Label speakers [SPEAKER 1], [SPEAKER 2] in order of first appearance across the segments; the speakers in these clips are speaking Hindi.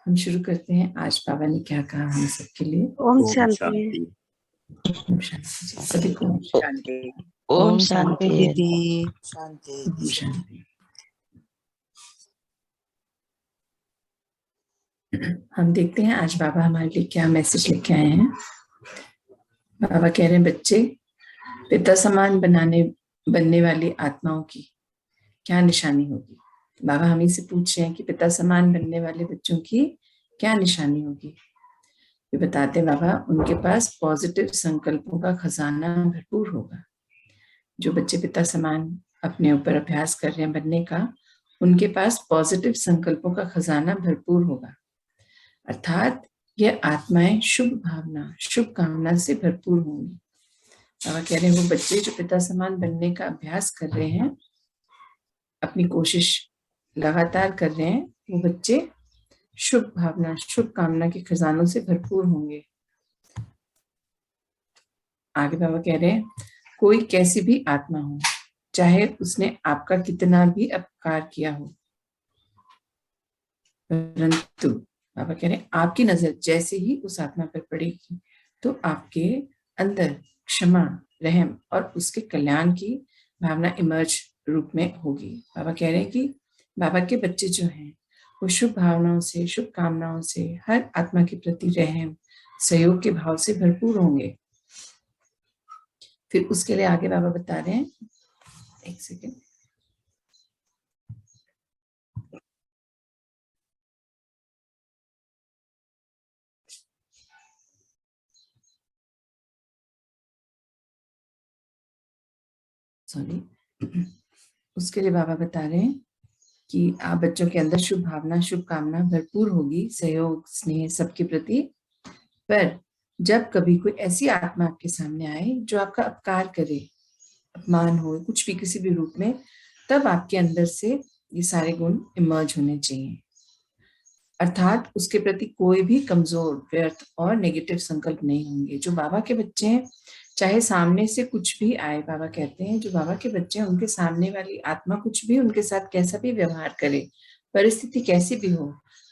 [SPEAKER 1] हम शुरू करते हैं। आज बाबा ने क्या कहा हम सबके लिए।
[SPEAKER 2] ओम शांति।
[SPEAKER 1] ओम शांति जी, सभी को ओम शांति।
[SPEAKER 2] ओम शांति दीदी।
[SPEAKER 1] ओम शांति। हम देखते हैं आज बाबा हमारे लिए क्या मैसेज लेके आए हैं। बाबा कह रहे हैं, बच्चे, पिता समान बनने वाली आत्माओं की क्या निशानी होगी। बाबा हम ही से पूछ रहे हैं कि पिता समान बनने वाले बच्चों की क्या निशानी होगी। वे बताते हैं बाबा, उनके पास पॉजिटिव संकल्पों का खजाना भरपूर होगा। जो बच्चे पिता समान अपने ऊपर अभ्यास कर रहे हैं बनने का, उनके पास पॉजिटिव संकल्पों का खजाना भरपूर होगा। अर्थात यह आत्माएं शुभ भावना, शुभ कामना से भरपूर होंगी। बाबा कह रहे हैं, वो बच्चे जो पिता समान बनने का अभ्यास कर रहे हैं, अपनी कोशिश लगातार कर रहे हैं, वो बच्चे शुभ भावना, शुभ कामना के खजानों से भरपूर होंगे। आगे बाबा कह रहे हैं, कोई कैसी भी आत्मा हो, चाहे उसने आपका कितना भी अपकार किया हो, परंतु बाबा कह रहे हैं, आपकी नजर जैसे ही उस आत्मा पर पड़ेगी तो आपके अंदर क्षमा, रहम और उसके कल्याण की भावना इमर्ज रूप में होगी। बाबा कह रहे हैं कि बाबा के बच्चे जो हैं वो शुभ भावनाओं से, शुभ कामनाओं से, हर आत्मा के प्रति रहम, सहयोग के भाव से भरपूर होंगे। फिर उसके लिए आगे बाबा बता रहे हैं, एक सेकेंड, सॉरी, उसके लिए बाबा बता रहे हैं कि आप बच्चों के अंदर शुभ भावना, शुभ कामना भरपूर होगी, सहयोग, स्नेह सबके प्रति। पर जब कभी कोई ऐसी आत्मा आपके सामने आए जो आपका अपकार करे, अपमान हो, कुछ भी किसी भी रूप में, तब आपके अंदर से ये सारे गुण इमर्ज होने चाहिए। अर्थात उसके प्रति कोई भी कमजोर, व्यर्थ और नेगेटिव संकल्प नहीं होंगे। जो बाबा के बच्चे हैं, चाहे सामने से कुछ भी आए, बाबा कहते हैं जो बाबा के बच्चे हैं, उनके सामने वाली आत्मा कुछ भी उनके साथ कैसा भी व्यवहार करे, परिस्थिति कैसी भी हो,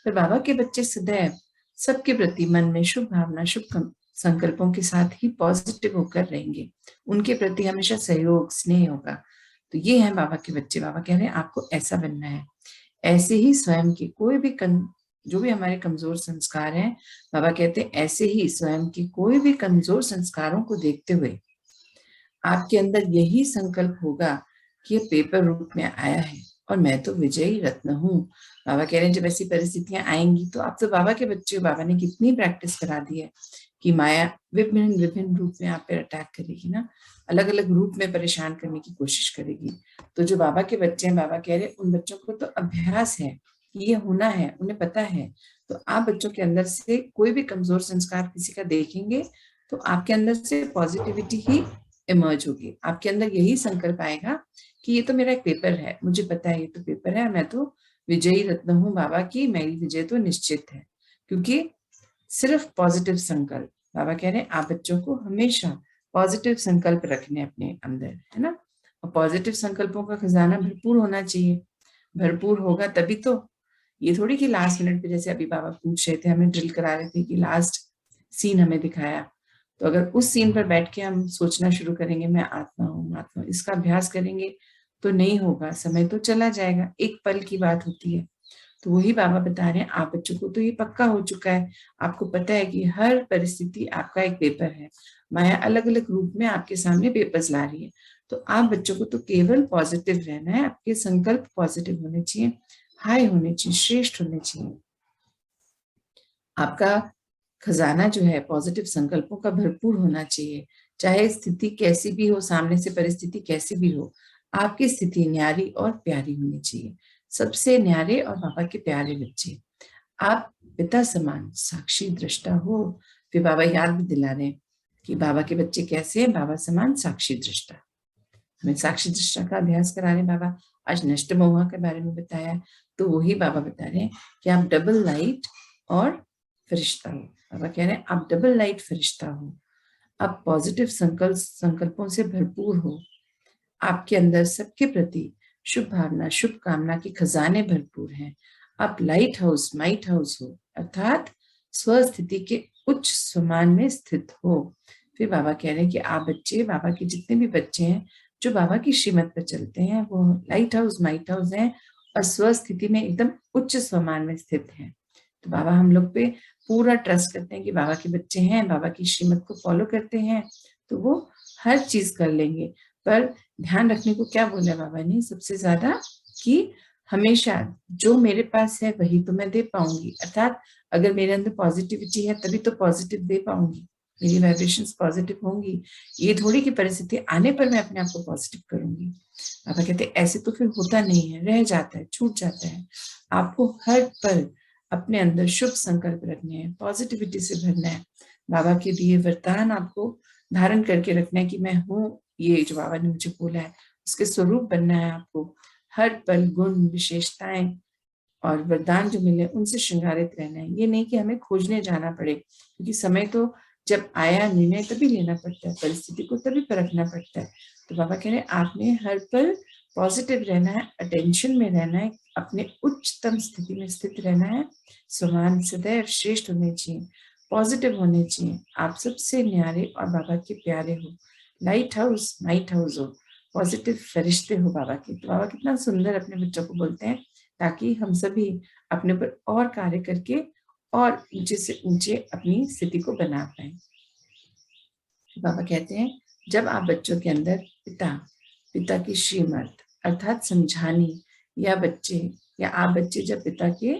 [SPEAKER 1] पर बाबा के बच्चे सदैव सबके प्रति मन में शुभ भावना, शुभ संकल्पों के साथ ही पॉजिटिव होकर रहेंगे। उनके प्रति हमेशा सहयोग, स्नेह होगा। तो ये है बाबा के बच्चे। बाबा कह रहे हैं आपको ऐसा बनना है। ऐसे ही स्वयं के कोई भी जो भी हमारे कमजोर संस्कार हैं, बाबा कहते हैं ऐसे ही स्वयं के कोई भी कमजोर संस्कारों को देखते हुए आपके अंदर यही संकल्प होगा कि ये पेपर रूप में आया है और मैं तो विजयी रत्न हूँ। बाबा कह रहे हैं जब ऐसी परिस्थितियां आएंगी तो आप तो बाबा के बच्चे हो। बाबा ने कितनी प्रैक्टिस करा दी है कि माया विभिन्न विभिन्न रूप में आप पर अटैक करेगी ना, अलग अलग रूप में परेशान करने की कोशिश करेगी। तो जो बाबा के बच्चे हैं, बाबा कह रहे हैं उन बच्चों को तो अभ्यास है, ये होना है, उन्हें पता है। तो आप बच्चों के अंदर से कोई भी कमजोर संस्कार किसी का देखेंगे तो आपके अंदर से पॉजिटिविटी ही इमर्ज होगी। आपके अंदर यही संकल्प आएगा कि ये तो मेरा एक पेपर है, मुझे पता है ये तो पेपर है, मैं तो विजयी रत्न हूँ बाबा की, मेरी विजय तो निश्चित है। क्योंकि सिर्फ पॉजिटिव संकल्प, बाबा कह रहे हैं आप बच्चों को हमेशा पॉजिटिव संकल्प रखने अपने अंदर, है ना। और पॉजिटिव संकल्पों का खजाना भरपूर होना चाहिए। भरपूर होगा तभी तो, ये थोड़ी कि लास्ट मिनट पे, जैसे अभी बाबा पूछ रहे थे, हमें ड्रिल करा रहे थे कि लास्ट सीन हमें दिखाया, तो अगर उस सीन पर बैठ के हम सोचना शुरू करेंगे मैं आत्मा हूँ, आत्मा, इसका अभ्यास करेंगे तो नहीं होगा, समय तो चला जाएगा, एक पल की बात होती है। तो वही बाबा बता रहे हैं आप बच्चों को तो ये पक्का हो चुका है, आपको पता है कि हर परिस्थिति आपका एक पेपर है, माया अलग अलग रूप में आपके सामने पेपर्स ला रही है। तो आप बच्चों को तो केवल पॉजिटिव रहना है, आपके संकल्प पॉजिटिव होने चाहिए, हाई होने चाहिए, श्रेष्ठ होने चाहिए। आपका खजाना जो है पॉजिटिव संकल्पों का भरपूर होना चाहिए। चाहे स्थिति कैसी भी हो, सामने से परिस्थिति कैसी भी हो, आपकी स्थिति न्यारी और प्यारी होनी चाहिए। सबसे न्यारे और बाबा के प्यारे बच्चे, आप पिता समान साक्षी दृष्टा हो। फिर बाबा याद भी दिला रहे हैं कि बाबा के बच्चे कैसे हैं, बाबा समान साक्षी दृष्टा। हमें साक्षी दृष्टा का अभ्यास करा रहे हैं बाबा। आज नष्ट मोह के बारे में बताया, तो वही बाबा बता रहे हैं कि आप डबल लाइट और फरिश्ता हो। बाबा कह रहे हैं आप डबल लाइट फरिश्ता हो, आप पॉजिटिव संकल्पों से भरपूर हो, आपके अंदर सबके प्रति शुभ भावना, शुभ कामना के खजाने भरपूर हैं। आप लाइट हाउस माइट हाउस हो, अर्थात स्वस्थिति के उच्च स्वमान में स्थित हो। फिर बाबा कह रहे हैं कि आप बच्चे, बाबा के जितने भी बच्चे हैं जो बाबा की श्रीमत पर चलते हैं, वो लाइट हाउस माइट हाउस हैं और स्वस्थिति में एकदम उच्च स्वमान में स्थित हैं। तो बाबा हम लोग पे पूरा ट्रस्ट करते हैं कि बाबा के बच्चे हैं, बाबा की श्रीमत को फॉलो करते हैं तो वो हर चीज कर लेंगे। पर ध्यान रखने को क्या बोला बाबा ने सबसे ज्यादा, कि हमेशा जो मेरे पास है वही तो मैं दे पाऊंगी। अर्थात अगर मेरे अंदर पॉजिटिविटी है तभी तो पॉजिटिव दे पाऊंगी, मेरी वाइब्रेशंस पॉजिटिव होंगी। ये थोड़ी की परिस्थिति आने पर मैं अपने आप को पॉजिटिव करूंगी। बाबा कहते ऐसे तो फिर होता नहीं है, रह जाता है, छूट जाता है। आपको हर पल अपने अंदर शुभ संकल्प रखने हैं, पॉजिटिविटी से भरना है, बाबा के दिए वरदान आपको धारण करके रखना है कि मैं हूँ, ये जो बाबा ने मुझे बोला है उसके स्वरूप बनना है आपको। हर पल गुण विशेषताएं और वरदान जो मिले उनसे श्रृंगारित रहना है। ये नहीं कि हमें खोजने जाना पड़े, क्योंकि समय तो जब आया निर्णय तभी लेना पड़ता है, परिस्थिति को तभी परखना पड़ता है। तो बाबा कह रहे हैं आपने हर पल पॉजिटिव रहना है, अटेंशन में रहना है, अपने उच्चतम स्थिति में स्थित रहना है, समान सदैव श्रेष्ठ होने चाहिए, पॉजिटिव होने चाहिए, आप सबसे न्यारे और बाबा के प्यारे हो, लाइट हाउस माइट हाउस हो, पॉजिटिव फरिश्ते हो बाबा के। तो बाबा कितना सुंदर अपने बच्चों को बोलते हैं, ताकि हम सभी अपने पर और कार्य करके और ऊंचे से ऊंचे अपनी स्थिति को बना पाए। बाबा कहते हैं जब आप बच्चों के अंदर पिता की श्रीमत अर्थात समझानी, या आप बच्चे जब पिता के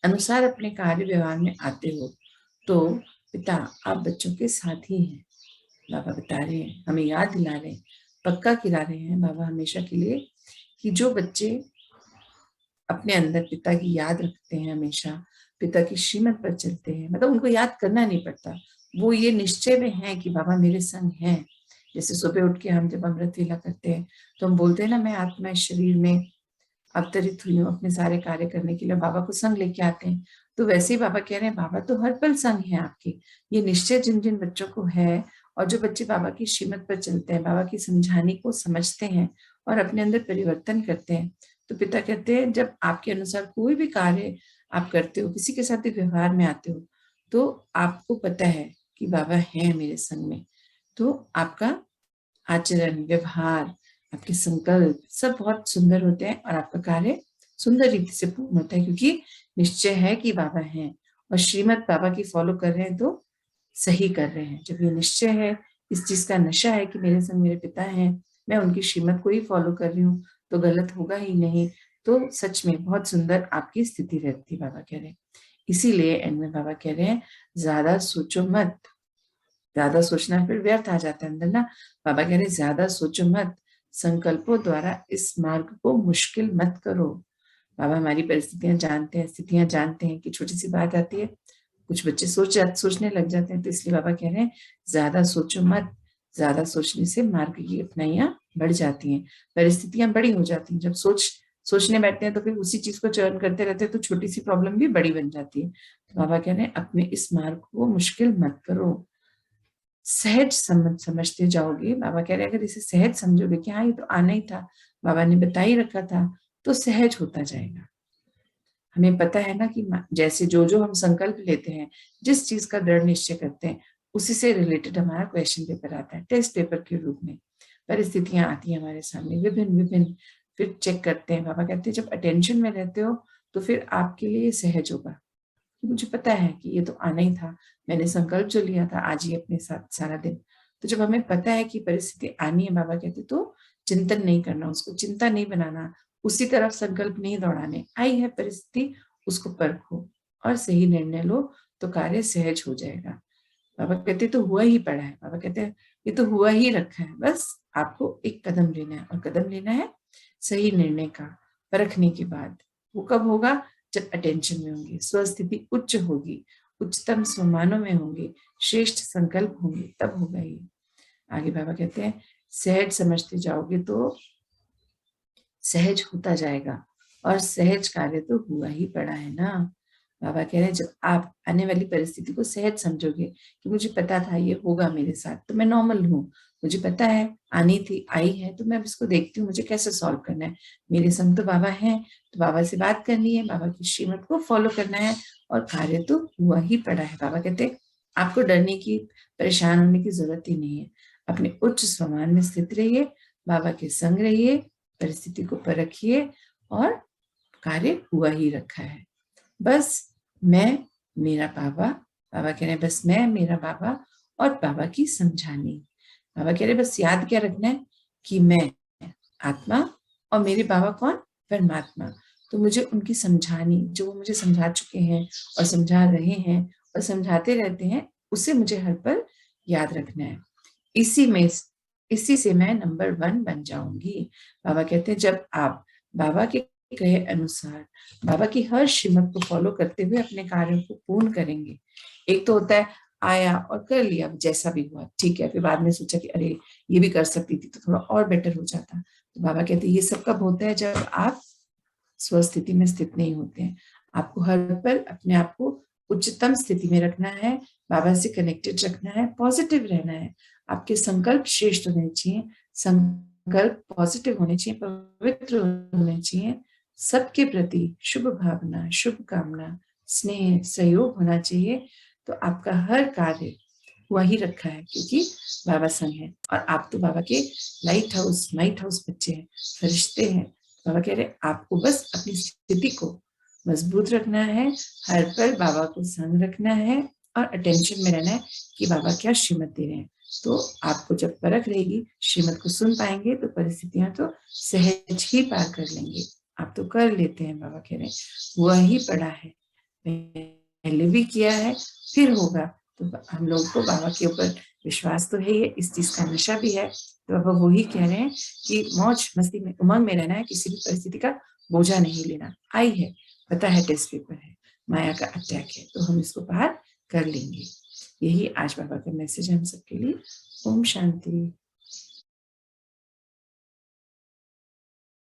[SPEAKER 1] अनुसार अपने कार्य व्यवहार में आते हो तो पिता आप बच्चों के साथ ही हैं। बाबा बता रहे हैं, हमें याद दिला रहे हैं, पक्का किला रहे हैं बाबा हमेशा के लिए, कि जो बच्चे अपने अंदर पिता की याद रखते हैं, हमेशा पिता की श्रीमत पर चलते हैं, मतलब उनको याद करना नहीं पड़ता, वो ये निश्चय में है कि बाबा मेरे संग हैं। जैसे सुबह उठ के हम जब अमृत वेला करते हैं तो हम बोलते हैं ना, मैं आत्मा इस शरीर में अवतरित हुई हूँ अपने सारे कार्य करने के लिए, बाबा को संग लेके आते हैं। तो वैसे ही बाबा कह रहे हैं बाबा तो हर पल संग है आपके। ये निश्चय जिन जिन बच्चों को है, और जो बच्चे बाबा की श्रीमत पर चलते हैं, बाबा की समझाने को समझते हैं और अपने अंदर परिवर्तन करते हैं, तो पिता कहते हैं जब आपके अनुसार कोई भी कार्य आप करते हो, किसी के साथ भी व्यवहार में आते हो, तो आपको पता है कि बाबा है मेरे संग में। तो आपका आचरण, व्यवहार, आपके संकल्प सब बहुत सुंदर होते हैं और आपका कार्य सुंदर रीति से पूर्ण होता है, क्योंकि निश्चय है कि बाबा हैं और श्रीमत बाबा की फॉलो कर रहे हैं तो सही कर रहे हैं। जब ये निश्चय है, इस चीज का नशा है कि मेरे संग मेरे पिता हैं, मैं उनकी श्रीमत को ही फॉलो कर रही हूँ तो गलत होगा ही नहीं, तो सच में बहुत सुंदर आपकी स्थिति रहती है बाबा कह रहे हैं। इसीलिए एंड में बाबा कह रहे हैं ज्यादा सोचो मत, ज्यादा सोचना फिर व्यर्थ आ जाता है अंदर ना। बाबा कह रहे ज्यादा सोचो मत, संकल्पों द्वारा इस मार्ग को मुश्किल मत करो। बाबा हमारी परिस्थितियां जानते हैं, स्थितियां जानते हैं कि छोटी सी बात आती है कुछ बच्चे सोचने लग जाते हैं, तो इसलिए बाबा कह रहे हैं ज्यादा सोचो मत, ज्यादा सोचने से मार्ग की कठिनाइयां बढ़ जाती हैं, परिस्थितियां बड़ी हो जाती हैं। जब सोचने बैठते हैं तो फिर उसी चीज को चर्न करते रहते हैं तो छोटी सी प्रॉब्लम भी बड़ी बन जाती है। तो बाबा कह रहे हैं अपने इस मार्ग को मुश्किल मत करो, सहज समझते जाओगे। बाबा कह रहे हैं अगर इसे सहज समझोगे कि हाँ ये तो आना ही था, बाबा ने बता ही रखा था, तो सहज होता जाएगा। हमें पता है ना कि जैसे जो जो हम संकल्प लेते हैं, जिस चीज का दृढ़ निश्चय करते हैं, उसी से रिलेटेड हमारा क्वेश्चन पेपर आता है, टेस्ट पेपर के रूप में परिस्थितियां आती हैं हमारे सामने विभिन्न विभिन्न, फिर चेक करते हैं। बाबा कहते हैं जब अटेंशन में रहते हो तो फिर आपके लिए सहज होगा, मुझे पता है कि ये तो आना ही था, मैंने संकल्प जो लिया था आज ही अपने साथ सारा दिन। तो जब हमें पता है कि परिस्थिति आनी है, बाबा कहते तो चिंतन नहीं करना, उसको चिंता नहीं बनाना, उसी तरफ संकल्प नहीं दौड़ाने। आई है परिस्थिति, उसको परखो और सही निर्णय लो तो कार्य सहज हो जाएगा। बाबा कहते तो हुआ ही पड़ा है, बाबा कहते हैं ये तो हुआ ही रखा है, बस आपको एक कदम लेना है, और कदम लेना है सही निर्णय का, परखने के बाद। वो कब होगा? जब अटेंशन में होंगे, स्वस्थिति उच्च होगी, उच्चतम स्वमानों में होंगे, श्रेष्ठ संकल्प होंगे, तब होगा ये। आगे बाबा कहते हैं सहज समझते जाओगे तो सहज होता जाएगा, और सहज कार्य तो हुआ ही पड़ा है ना। बाबा कह रहे हैं जब आप आने वाली परिस्थिति को सहज समझोगे कि मुझे पता था ये होगा मेरे साथ, तो मैं नॉर्मल हूँ, मुझे पता है आनी थी, आई है, तो मैं अब इसको देखती हूँ मुझे कैसे सॉल्व करना है। मेरे संग तो बाबा हैं, तो बाबा से बात करनी है, बाबा की श्रीमत को फॉलो करना है, और कार्य तो हुआ ही पड़ा है। बाबा कहते हैं आपको डरने की, परेशान होने की जरूरत ही नहीं है। अपने उच्च स्वमान में स्थित रहिए, बाबा के संग रहिए, परिस्थिति को परखिए, और कार्य हुआ ही रखा है। बस मैं, मेरा बाबा, बाबा कह रहे हैं बस मैं, मेरा बाबा और बाबा की समझानी। बाबा कह रहे बस याद क्या रखना है कि मैं आत्मा और मेरे बाबा कौन, परमात्मा। तो मुझे उनकी समझानी, जो वो मुझे समझा चुके हैं और समझा रहे हैं और समझाते रहते हैं, उसे मुझे हर पल याद रखना है। इसी से मैं नंबर 1 बन जाऊंगी। बाबा कहते हैं जब आप बाबा के कहे अनुसार बाबा की हर श्रीमत को फॉलो करते हुए अपने कार्यों को पूर्ण करेंगे। एक तो होता है आया और कर लिया, जैसा भी हुआ ठीक है, फिर बाद में सोचा कि अरे ये भी कर सकती थी तो थोड़ा और बेटर हो जाता। तो बाबा कहते हैं ये सब कब होता है, जब आप स्वस्थिति में स्थित नहीं होते हैं। आपको हर पल अपने आप को उच्चतम स्थिति में रखना है, बाबा से कनेक्टेड रखना है, पॉजिटिव रहना है। आपके संकल्प श्रेष्ठ होने चाहिए, संकल्प पॉजिटिव होने चाहिए, पवित्र होने चाहिए, सबके प्रति शुभ भावना, शुभ कामना, स्नेह, सहयोग होना चाहिए। तो आपका हर कार्य हुआ ही रखा है, क्योंकि बाबा संग है, और आप तो बाबा के नाइट हाउस बच्चे हैं, फरिश्ते हैं। बाबा कह रहे आपको बस अपनी स्थिति को मजबूत रखना है, हर पल बाबा को संग रखना है, और अटेंशन में रहना है कि बाबा क्या श्रीमत दे रहे हैं। तो आपको जब परख रहेगी, श्रीमत को सुन पाएंगे, तो परिस्थितियां तो सहज ही पार कर लेंगे। आप तो कर लेते हैं, बाबा कह रहे हैं वही पड़ा है, पहले भी किया है, फिर होगा। तो हम लोगों को बाबा के ऊपर विश्वास तो है ही, इस चीज का नशा भी है। तो बाबा वही कह रहे हैं कि मौज मस्ती में, उमंग में रहना है, किसी भी परिस्थिति का बोझा नहीं लेना। आई है, पता है टेस्ट पेपर है, माया का अटैक है, तो हम इसको पार कर लेंगे। यही आज बाबा का मैसेज है हम सबके लिए। ओम शांति।